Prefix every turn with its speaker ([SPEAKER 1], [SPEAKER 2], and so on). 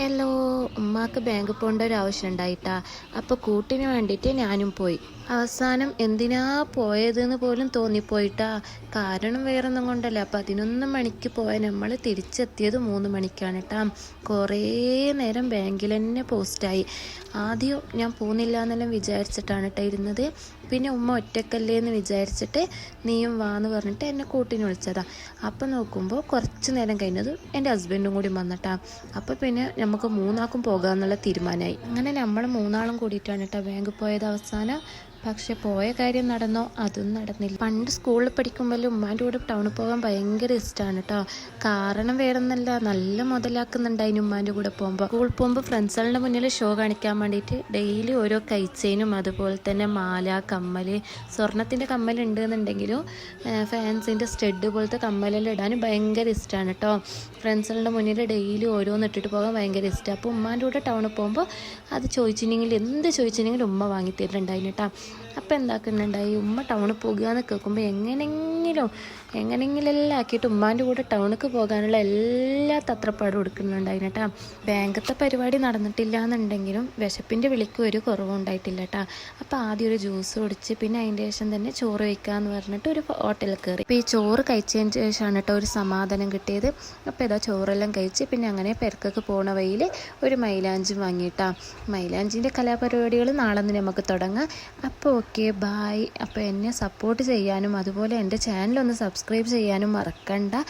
[SPEAKER 1] Hello, ഉമ്മാക്ക് bank പോകേണ്ട ഒരു ആവശ്യം ഉണ്ടായിട്ടാ. അപ്പോൾ കൂട്ടിന് വേണ്ടിയിട്ട് ഞാനും പോയി. അവസാനം എന്തിനാ പോയതെന്ന് പോലും തോന്നിപ്പോയിട്ടാ. കാരണം വേറൊന്നും കൊണ്ടല്ല. 11 മണിക്ക് പോയ നമ്മൾ തിരിച്ചെത്തിയത് 3 മണിക്കാണ് കേട്ടാ. കുറേ നേരം ബാങ്കിൽ തന്നെ പോസ്റ്റായി. ആദ്യം ഞാൻ പോകുന്നില്ല എന്നെല്ലാം വിചാരിച്ചിട്ടാണ് കേട്ടോ ഇരുന്നത്. പിന്നെ ഉമ്മ ഒറ്റക്കല്ലേ എന്ന് വിചാരിച്ചിട്ട് നീയും വാന്ന് പറഞ്ഞിട്ട് എന്നെ കൂട്ടിന് വിളിച്ചതാ. അപ്പം നോക്കുമ്പോൾ കുറച്ച് നേരം കഴിഞ്ഞത് എൻ്റെ ഹസ്ബൻഡും കൂടി വന്നിട്ടാ. അപ്പോൾ പിന്നെ നമുക്ക് 3 പോകാമെന്നുള്ള തീരുമാനമായി. അങ്ങനെ നമ്മൾ 3 കൂടിയിട്ടാണ് കേട്ടോ ബാങ്ക് പോയത് അവസാനം. പക്ഷെ പോയ കാര്യം നടന്നോ? അതും നടന്നില്ല. പണ്ട് സ്കൂളിൽ പഠിക്കുമ്പോഴും ഉമ്മാൻ്റെ കൂടെ ടൗണിൽ പോകാൻ ഭയങ്കര ഇഷ്ടമാണ് കേട്ടോ. കാരണം വേറെ ഒന്നല്ല, നല്ല മുതലാക്കുന്നുണ്ടായിരുന്നു ഉമ്മാൻ്റെ കൂടെ പോകുമ്പോൾ. സ്കൂളിൽ പോകുമ്പോൾ ഫ്രണ്ട്സുകളുടെ മുന്നിൽ ഷോ കാണിക്കാൻ വേണ്ടിയിട്ട് ഡെയിലി ഓരോ കൈച്ചെയിനും അതുപോലെ തന്നെ മാല, കമ്മൽ, സ്വർണത്തിൻ്റെ കമ്മലുണ്ട് എന്നുണ്ടെങ്കിലും ഫാൻസിൻ്റെ സ്റ്റഡ് പോലത്തെ കമ്മലെല്ലാം ഇടാനും ഭയങ്കര ഇഷ്ടമാണ് കേട്ടോ. ഫ്രണ്ട്സുകളുടെ മുന്നിൽ ഡെയിലി ഓരോന്ന് ഇട്ടിട്ട് പോകാൻ ഭയങ്കര ഇഷ്ടമാണ്. അപ്പോൾ ഉമ്മാൻ്റെ കൂടെ ടൗണിൽ പോകുമ്പോൾ അത് ചോദിച്ചിട്ടുണ്ടെങ്കിൽ എന്ത് ചോദിച്ചിട്ടുണ്ടെങ്കിലും ഉമ്മ വാങ്ങിത്തരുന്നുണ്ടായിരുന്നു കേട്ടോ. അപ്പം എന്താക്കുന്നുണ്ടായി, ഉമ്മ ടൗണിൽ പോകുക എന്ന് കേൾക്കുമ്പോൾ എങ്ങനെയെങ്കിലും ആക്കിയിട്ട് ഉമ്മാൻ്റെ കൂടെ ടൗണിലേക്ക് പോകാനുള്ള എല്ലാ തത്രപ്പാടും എടുക്കുന്നുണ്ടായിരുന്നു കേട്ടോ. ബാങ്കത്തെ പരിപാടി നടന്നിട്ടില്ല എന്നുണ്ടെങ്കിലും വിശപ്പിൻ്റെ വിളിക്ക് ഒരു കുറവും ഉണ്ടായിട്ടില്ല കേട്ടോ. അപ്പോൾ ആദ്യം ഒരു ജ്യൂസ് കുടിച്ച് പിന്നെ അതിൻ്റെ ശേഷം തന്നെ ചോറ് വയ്ക്കാമെന്ന് പറഞ്ഞിട്ട് ഒരു ഹോട്ടലിൽ കയറി. അപ്പോൾ ഈ ചോറ് കഴിച്ചതിന് ശേഷമാണ് കേട്ടോ ഒരു സമാധാനം കിട്ടിയത്. അപ്പോൾ ഇതാ ചോറെല്ലാം കഴിച്ച് പിന്നെ അങ്ങനെ പെരക്കൊക്കെ പോണ വഴിയിൽ ഒരു മൈലാഞ്ചി വാങ്ങിയിട്ടാ. മൈലാഞ്ചിൻ്റെ കലാപരിപാടികൾ നാളെ നിന്ന് നമുക്ക് തുടങ്ങാം. അപ്പോൾ ഓക്കെ, ബായ്. അപ്പോൾ എന്നെ സപ്പോർട്ട് ചെയ്യാനും അതുപോലെ എൻ്റെ ചാനലൊന്ന് സബ്സ്ക്രൈബ് ചെയ്യാനും മറക്കണ്ട.